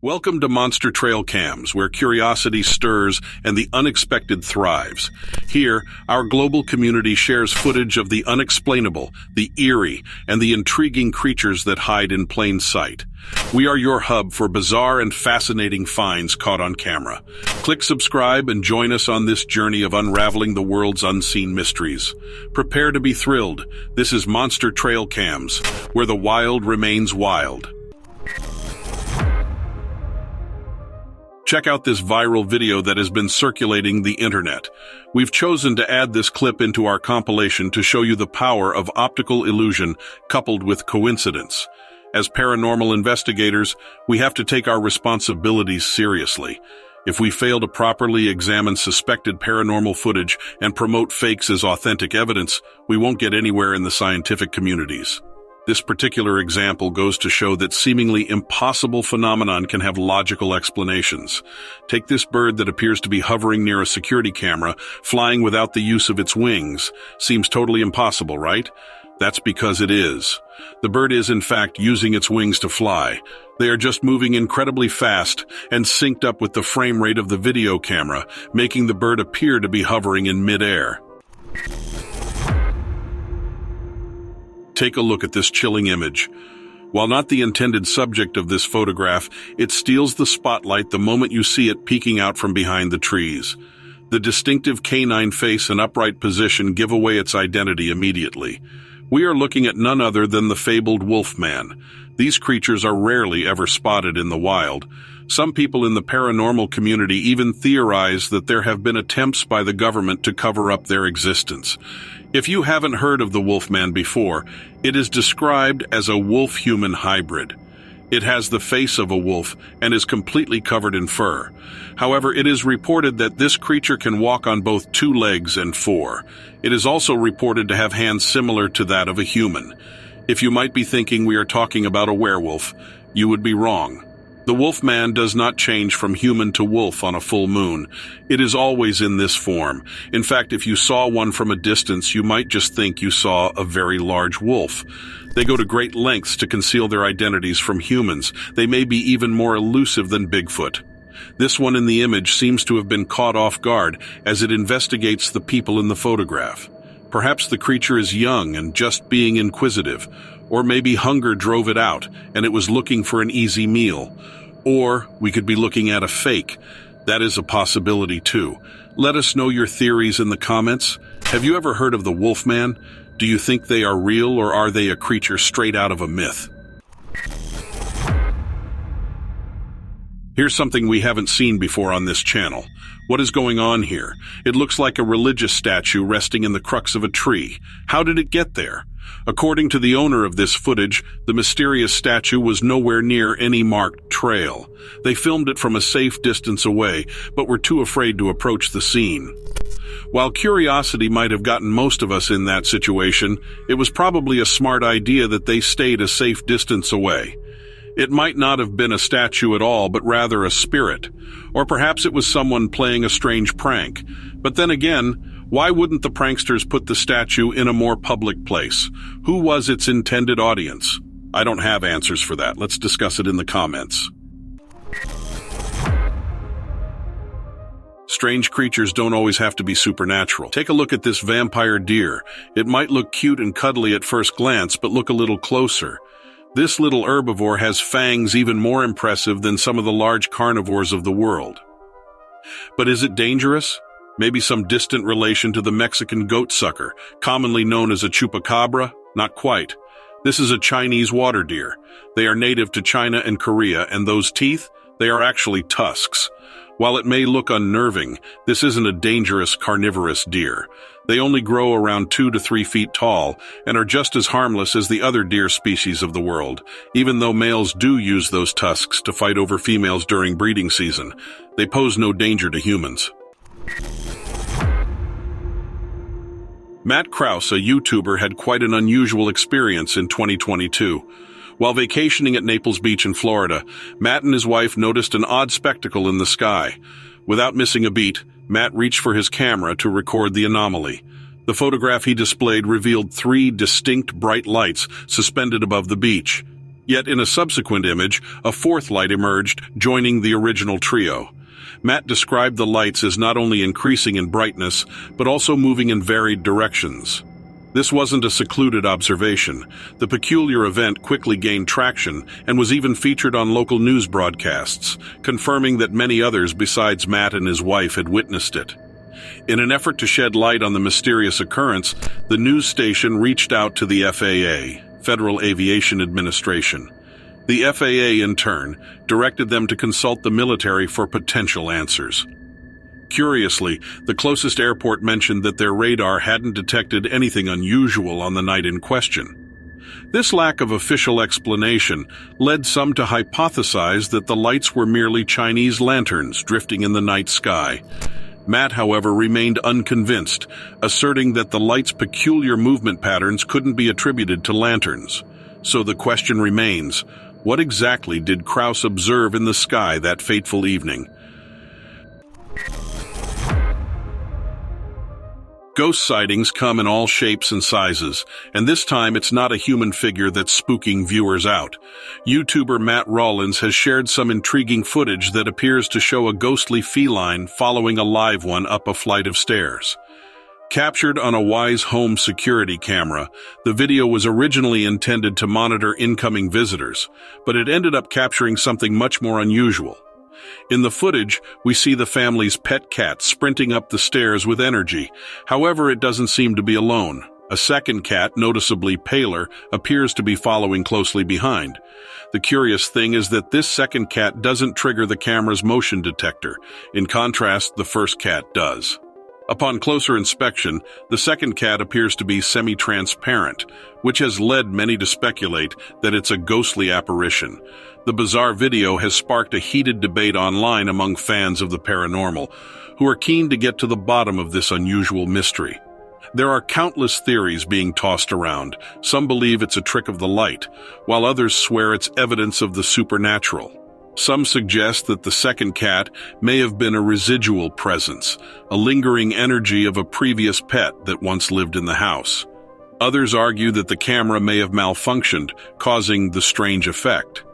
Welcome to Monster Trailcams, where curiosity stirs and the unexpected thrives. Here, our global community shares footage of the unexplainable, the eerie, and the intriguing creatures that hide in plain sight. We are your hub for bizarre and fascinating finds caught on camera. Click subscribe and join us on this journey of unraveling the world's unseen mysteries. Prepare to be thrilled. This is Monster Trailcams, where the wild remains wild. Check out this viral video that has been circulating the internet. We've chosen to add this clip into our compilation to show you the power of optical illusion coupled with coincidence. As paranormal investigators, we have to take our responsibilities seriously. If we fail to properly examine suspected paranormal footage and promote fakes as authentic evidence, we won't get anywhere in the scientific communities. This particular example goes to show that seemingly impossible phenomenon can have logical explanations. Take this bird that appears to be hovering near a security camera, flying without the use of its wings. Seems totally impossible, right? That's because it is. The bird is, in fact, using its wings to fly. They are just moving incredibly fast and synced up with the frame rate of the video camera, making the bird appear to be hovering in midair. Take a look at this chilling image. While not the intended subject of this photograph, it steals the spotlight the moment you see it peeking out from behind the trees. The distinctive canine face and upright position give away its identity immediately. We are looking at none other than the fabled Wolfman. These creatures are rarely ever spotted in the wild. Some people in the paranormal community even theorize that there have been attempts by the government to cover up their existence. If you haven't heard of the Wolfman before, it is described as a wolf-human hybrid. It has the face of a wolf and is completely covered in fur. However, it is reported that this creature can walk on both 2 legs and 4. It is also reported to have hands similar to that of a human. If you might be thinking we are talking about a werewolf, you would be wrong. The Wolfman does not change from human to wolf on a full moon. It is always in this form. In fact, if you saw one from a distance, you might just think you saw a very large wolf. They go to great lengths to conceal their identities from humans. They may be even more elusive than Bigfoot. This one in the image seems to have been caught off guard as it investigates the people in the photograph. Perhaps the creature is young and just being inquisitive, or maybe hunger drove it out and it was looking for an easy meal. Or we could be looking at a fake. That is a possibility too. Let us know your theories in the comments. Have you ever heard of the Wolfman? Do you think they are real, or are they a creature straight out of a myth? Here's something we haven't seen before on this channel. What is going on here? It looks like a religious statue resting in the crux of a tree. How did it get there? According to the owner of this footage, the mysterious statue was nowhere near any marked trail. They filmed it from a safe distance away, but were too afraid to approach the scene. While curiosity might have gotten most of us in that situation, it was probably a smart idea that they stayed a safe distance away. It might not have been a statue at all, but rather a spirit. Or perhaps it was someone playing a strange prank. But then again, why wouldn't the pranksters put the statue in a more public place? Who was its intended audience? I don't have answers for that. Let's discuss it in the comments. Strange creatures don't always have to be supernatural. Take a look at this vampire deer. It might look cute and cuddly at first glance, but look a little closer. This little herbivore has fangs even more impressive than some of the large carnivores of the world. But is it dangerous? Maybe some distant relation to the Mexican goat sucker, commonly known as a chupacabra? Not quite. This is a Chinese water deer. They are native to China and Korea, and those teeth, they are actually tusks. While it may look unnerving, this isn't a dangerous carnivorous deer. They only grow around 2 to 3 feet tall and are just as harmless as the other deer species of the world. Even though males do use those tusks to fight over females during breeding season, they pose no danger to humans. Matt Krause, a YouTuber, had quite an unusual experience in 2022. While vacationing at Naples Beach in Florida, Matt and his wife noticed an odd spectacle in the sky. Without missing a beat, Matt reached for his camera to record the anomaly. The photograph he displayed revealed 3 distinct bright lights suspended above the beach. Yet in a subsequent image, a fourth light emerged, joining the original trio. Matt described the lights as not only increasing in brightness, but also moving in varied directions. This wasn't a secluded observation. The peculiar event quickly gained traction and was even featured on local news broadcasts, confirming that many others besides Matt and his wife had witnessed it. In an effort to shed light on the mysterious occurrence, the news station reached out to the FAA, Federal Aviation Administration. The FAA, in turn, directed them to consult the military for potential answers. Curiously, the closest airport mentioned that their radar hadn't detected anything unusual on the night in question. This lack of official explanation led some to hypothesize that the lights were merely Chinese lanterns drifting in the night sky. Matt, however, remained unconvinced, asserting that the light's peculiar movement patterns couldn't be attributed to lanterns. So the question remains, what exactly did Krause observe in the sky that fateful evening? Ghost sightings come in all shapes and sizes, and this time it's not a human figure that's spooking viewers out. YouTuber Matt Rollins has shared some intriguing footage that appears to show a ghostly feline following a live one up a flight of stairs. Captured on a Wise Home security camera, the video was originally intended to monitor incoming visitors, but it ended up capturing something much more unusual. In the footage, we see the family's pet cat sprinting up the stairs with energy. However, it doesn't seem to be alone. A second cat, noticeably paler, appears to be following closely behind. The curious thing is that this second cat doesn't trigger the camera's motion detector. In contrast, the first cat does. Upon closer inspection, the second cat appears to be semi-transparent, which has led many to speculate that it's a ghostly apparition. The bizarre video has sparked a heated debate online among fans of the paranormal, who are keen to get to the bottom of this unusual mystery. There are countless theories being tossed around. Some believe it's a trick of the light, while others swear it's evidence of the supernatural. Some suggest that the second cat may have been a residual presence, a lingering energy of a previous pet that once lived in the house. Others argue that the camera may have malfunctioned, causing the strange effect.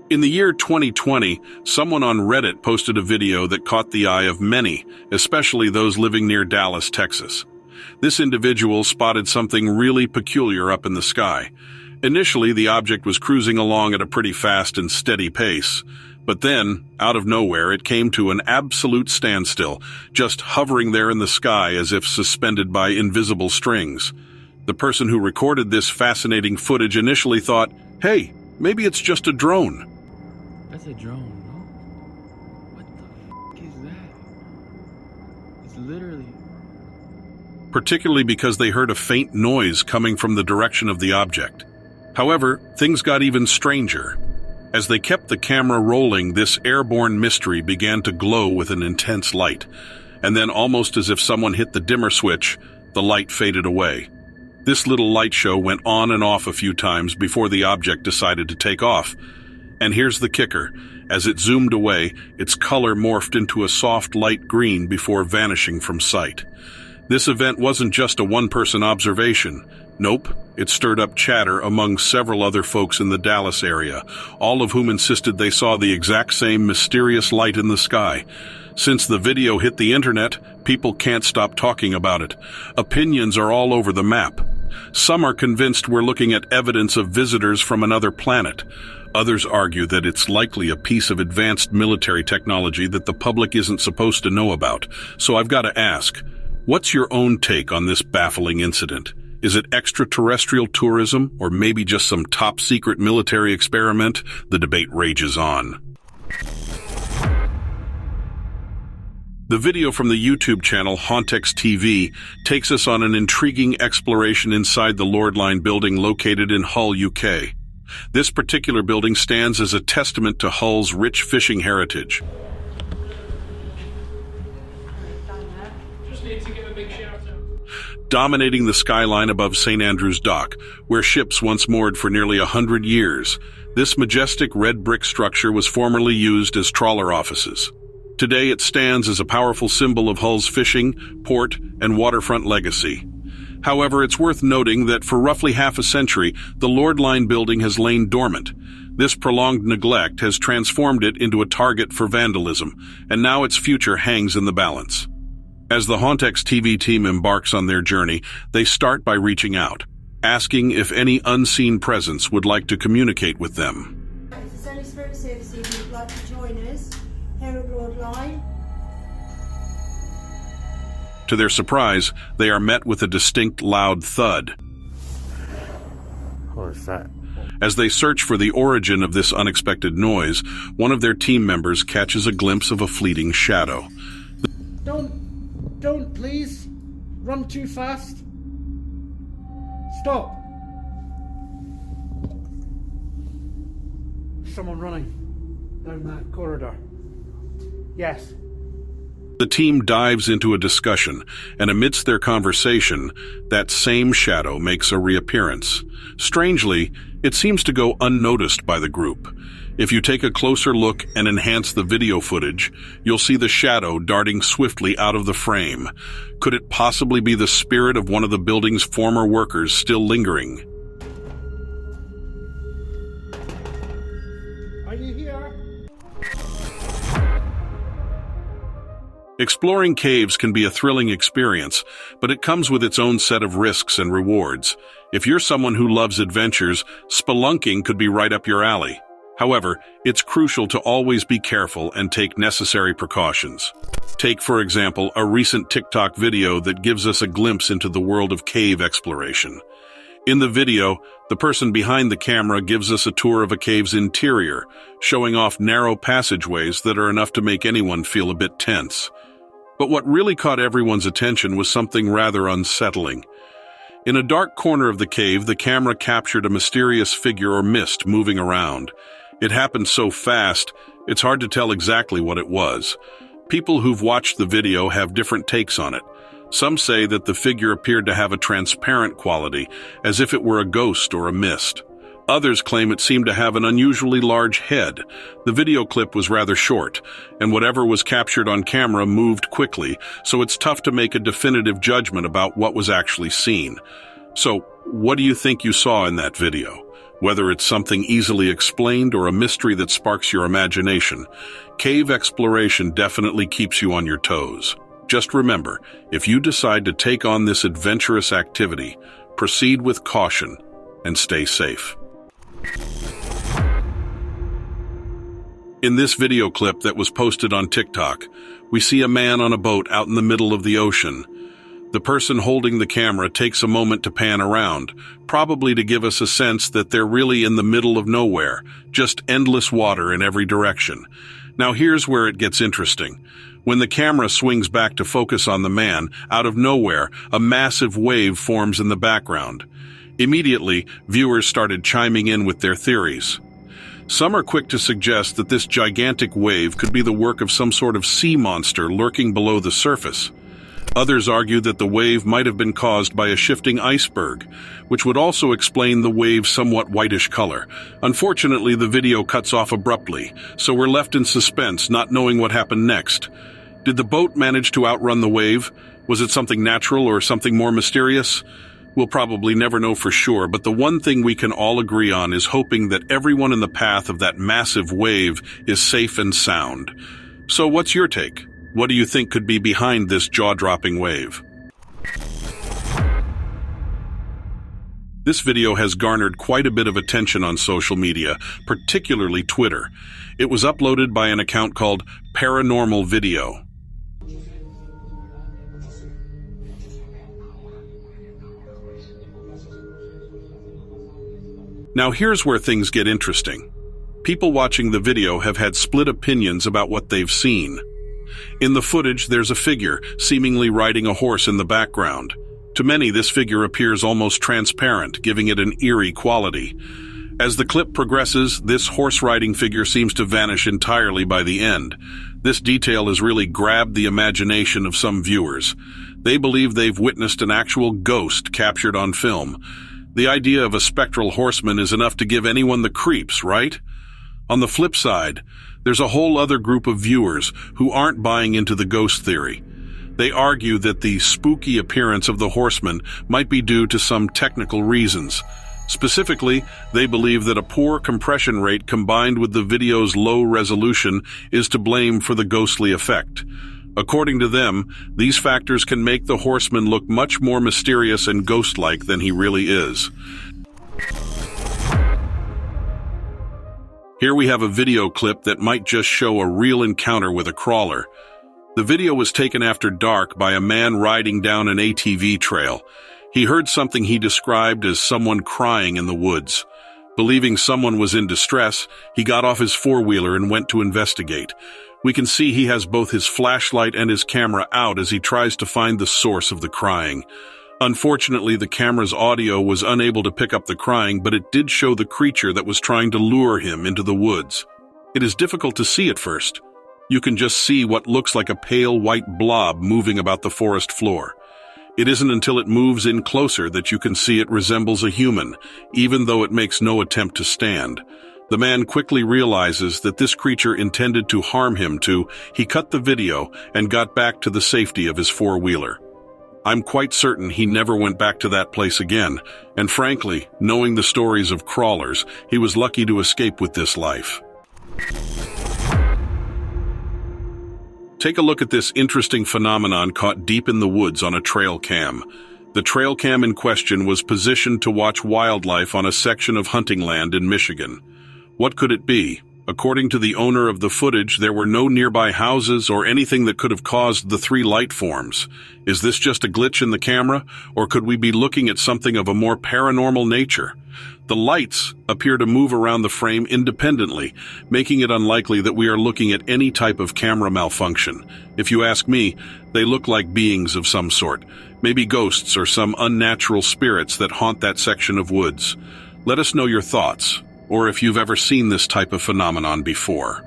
In the year 2020, someone on Reddit posted a video that caught the eye of many, especially those living near Dallas, Texas. This individual spotted something really peculiar up in the sky. Initially, the object was cruising along at a pretty fast and steady pace, but then, out of nowhere, it came to an absolute standstill, just hovering there in the sky as if suspended by invisible strings. The person who recorded this fascinating footage initially thought, hey, maybe it's just a drone. That's a drone, no? What the f*** is that? It's literally... Particularly because they heard a faint noise coming from the direction of the object. However, things got even stranger. As they kept the camera rolling, this airborne mystery began to glow with an intense light. And then, almost as if someone hit the dimmer switch, the light faded away. This little light show went on and off a few times before the object decided to take off. And here's the kicker. As it zoomed away, its color morphed into a soft light green before vanishing from sight. This event wasn't just a one-person observation. Nope, it stirred up chatter among several other folks in the Dallas area, all of whom insisted they saw the exact same mysterious light in the sky. Since the video hit the internet, people can't stop talking about it. Opinions are all over the map. Some are convinced we're looking at evidence of visitors from another planet. Others argue that it's likely a piece of advanced military technology that the public isn't supposed to know about. So I've got to ask, what's your own take on this baffling incident? Is it extraterrestrial tourism, or maybe just some top-secret military experiment? The debate rages on. The video from the YouTube channel Hauntex TV takes us on an intriguing exploration inside the Lordline building located in Hull, UK. This particular building stands as a testament to Hull's rich fishing heritage. Dominating the skyline above St. Andrew's Dock, where ships once moored for nearly 100 years, this majestic red brick structure was formerly used as trawler offices. Today it stands as a powerful symbol of Hull's fishing, port, and waterfront legacy. However, it's worth noting that for roughly half a century, the Lord Line building has lain dormant. This prolonged neglect has transformed it into a target for vandalism, and now its future hangs in the balance. As the Hauntex TV team embarks on their journey, they start by reaching out, asking if any unseen presence would like to communicate with them. If there's any spirits here this evening who'd like to join us here at Lord Line. To their surprise, they are met with a distinct loud thud. What is that? As they search for the origin of this unexpected noise, one of their team members catches a glimpse of a fleeting shadow. Don't please run too fast. Stop. Someone running down that corridor. Yes. The team dives into a discussion, and amidst their conversation, that same shadow makes a reappearance. Strangely, it seems to go unnoticed by the group. If you take a closer look and enhance the video footage, you'll see the shadow darting swiftly out of the frame. Could it possibly be the spirit of one of the building's former workers still lingering? Are you here? Exploring caves can be a thrilling experience, but it comes with its own set of risks and rewards. If you're someone who loves adventures, spelunking could be right up your alley. However, it's crucial to always be careful and take necessary precautions. Take, for example, a recent TikTok video that gives us a glimpse into the world of cave exploration. In the video, the person behind the camera gives us a tour of a cave's interior, showing off narrow passageways that are enough to make anyone feel a bit tense. But what really caught everyone's attention was something rather unsettling. In a dark corner of the cave, the camera captured a mysterious figure or mist moving around. It happened so fast, it's hard to tell exactly what it was. People who've watched the video have different takes on it. Some say that the figure appeared to have a transparent quality, as if it were a ghost or a mist. Others claim it seemed to have an unusually large head. The video clip was rather short, and whatever was captured on camera moved quickly, so it's tough to make a definitive judgment about what was actually seen. So, what do you think you saw in that video? Whether it's something easily explained or a mystery that sparks your imagination, cave exploration definitely keeps you on your toes. Just remember, if you decide to take on this adventurous activity, proceed with caution and stay safe. In this video clip that was posted on TikTok, we see a man on a boat out in the middle of the ocean. The person holding the camera takes a moment to pan around, probably to give us a sense that they're really in the middle of nowhere, just endless water in every direction. Now here's where it gets interesting. When the camera swings back to focus on the man, out of nowhere, a massive wave forms in the background. Immediately, viewers started chiming in with their theories. Some are quick to suggest that this gigantic wave could be the work of some sort of sea monster lurking below the surface. Others argue that the wave might have been caused by a shifting iceberg, which would also explain the wave's somewhat whitish color. Unfortunately, the video cuts off abruptly, so we're left in suspense, not knowing what happened next. Did the boat manage to outrun the wave? Was it something natural or something more mysterious? We'll probably never know for sure, but the one thing we can all agree on is hoping that everyone in the path of that massive wave is safe and sound. So what's your take? What do you think could be behind this jaw-dropping wave? This video has garnered quite a bit of attention on social media, particularly Twitter. It was uploaded by an account called Paranormal Video. Now here's where things get interesting. People watching the video have had split opinions about what they've seen. In the footage, there's a figure, seemingly riding a horse in the background. To many, this figure appears almost transparent, giving it an eerie quality. As the clip progresses, this horse-riding figure seems to vanish entirely by the end. This detail has really grabbed the imagination of some viewers. They believe they've witnessed an actual ghost captured on film. The idea of a spectral horseman is enough to give anyone the creeps, right? On the flip side, there's a whole other group of viewers who aren't buying into the ghost theory. They argue that the spooky appearance of the Horseman might be due to some technical reasons. Specifically, they believe that a poor compression rate combined with the video's low resolution is to blame for the ghostly effect. According to them, these factors can make the Horseman look much more mysterious and ghost-like than he really is. Here we have a video clip that might just show a real encounter with a crawler. The video was taken after dark by a man riding down an ATV trail. He heard something he described as someone crying in the woods. Believing someone was in distress, he got off his four-wheeler and went to investigate. We can see he has both his flashlight and his camera out as he tries to find the source of the crying. Unfortunately, the camera's audio was unable to pick up the crying, but it did show the creature that was trying to lure him into the woods. It is difficult to see at first. You can just see what looks like a pale white blob moving about the forest floor. It isn't until it moves in closer that you can see it resembles a human, even though it makes no attempt to stand. The man quickly realizes that this creature intended to harm him, he cut the video and got back to the safety of his four-wheeler. I'm quite certain he never went back to that place again, and frankly, knowing the stories of crawlers, he was lucky to escape with this life. Take a look at this interesting phenomenon caught deep in the woods on a trail cam. The trail cam in question was positioned to watch wildlife on a section of hunting land in Michigan. What could it be? According to the owner of the footage, there were no nearby houses or anything that could have caused the three light forms. Is this just a glitch in the camera, or could we be looking at something of a more paranormal nature? The lights appear to move around the frame independently, making it unlikely that we are looking at any type of camera malfunction. If you ask me, they look like beings of some sort, maybe ghosts or some unnatural spirits that haunt that section of woods. Let us know your thoughts, or if you've ever seen this type of phenomenon before.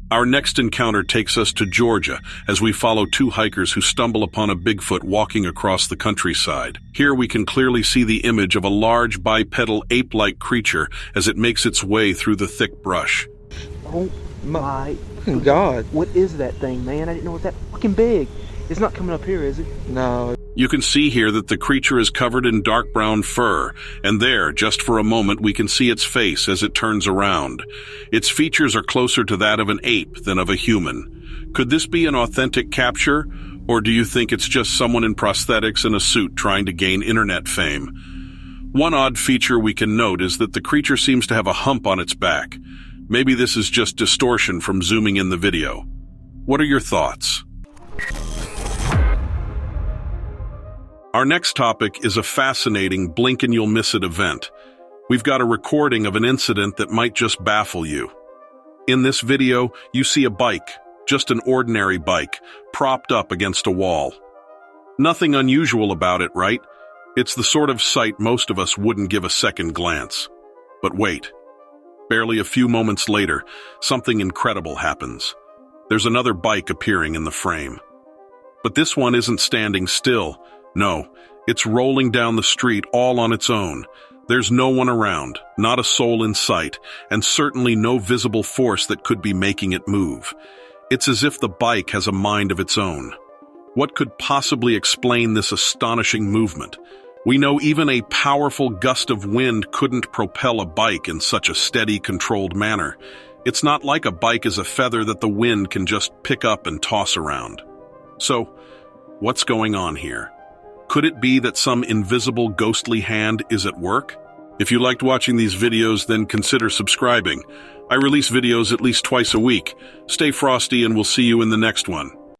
Our next encounter takes us to Georgia as we follow two hikers who stumble upon a Bigfoot walking across the countryside. Here we can clearly see the image of a large bipedal ape-like creature as it makes its way through the thick brush. Oh my God. What is that thing, man? I didn't know it was that fucking big. It's not coming up here, is it? No. You can see here that the creature is covered in dark brown fur, and there, just for a moment, we can see its face as it turns around. Its features are closer to that of an ape than of a human. Could this be an authentic capture, or do you think it's just someone in prosthetics and a suit trying to gain internet fame? One odd feature we can note is that the creature seems to have a hump on its back. Maybe this is just distortion from zooming in the video. What are your thoughts? Our next topic is a fascinating blink-and-you'll-miss-it event. We've got a recording of an incident that might just baffle you. In this video, you see a bike, just an ordinary bike, propped up against a wall. Nothing unusual about it, right? It's the sort of sight most of us wouldn't give a second glance. But wait. Barely a few moments later, something incredible happens. There's another bike appearing in the frame. But this one isn't standing still. No, it's rolling down the street all on its own. There's no one around, not a soul in sight, and certainly no visible force that could be making it move. It's as if the bike has a mind of its own. What could possibly explain this astonishing movement? We know even a powerful gust of wind couldn't propel a bike in such a steady, controlled manner. It's not like a bike is a feather that the wind can just pick up and toss around. So, what's going on here? Could it be that some invisible ghostly hand is at work? If you liked watching these videos, then consider subscribing. I release videos at least twice a week. Stay frosty and we'll see you in the next one.